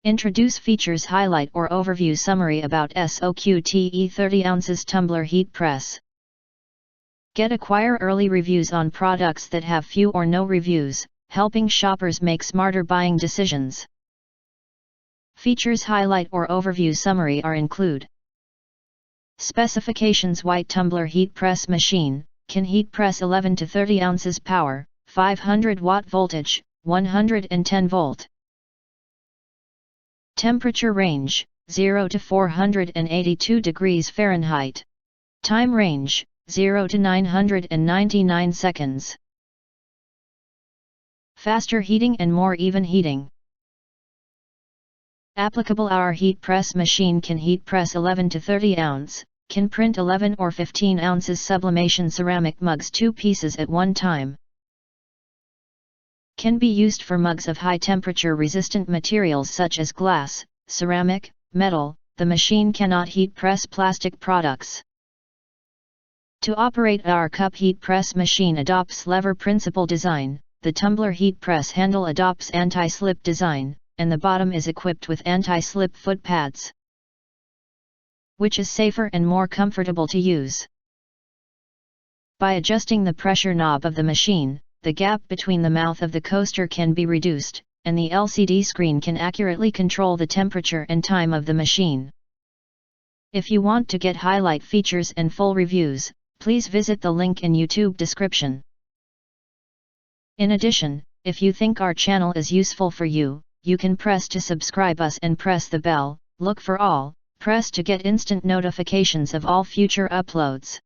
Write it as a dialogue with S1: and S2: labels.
S1: Introduce features highlight or overview summary about SoQte 30OZ Tumbler heat press. Acquire early reviews on products that have few or no reviews, helping shoppers make smarter buying decisions. Features highlight or overview summary are include. Specifications: white tumbler heat press machine, can heat press 11 to 30 ounces power, 500 watt voltage, 110 volt. Temperature range, 0 to 482 degrees Fahrenheit. Time range, 0 to 999 seconds. Faster heating and more even heating. Applicable: our heat press machine can heat press 11 to 30 ounce, can print 11 or 15 ounces sublimation ceramic mugs 2 pieces at one time. Can be used for mugs of high temperature resistant materials such as glass, ceramic, metal. The machine cannot heat press plastic products. To operate our cup heat press machine adopts lever principle design. The tumbler heat press handle adopts anti-slip design, and the bottom is equipped with anti-slip foot pads, which is safer and more comfortable to use. By adjusting the pressure knob of the machine, the gap between the mouth of the coaster can be reduced, and the LCD screen can accurately control the temperature and time of the machine. If you want to get highlight features and full reviews, please visit the link in YouTube description. In addition, if you think our channel is useful for you, you can press to subscribe us and press the bell. Look for all, press to get instant notifications of all future uploads.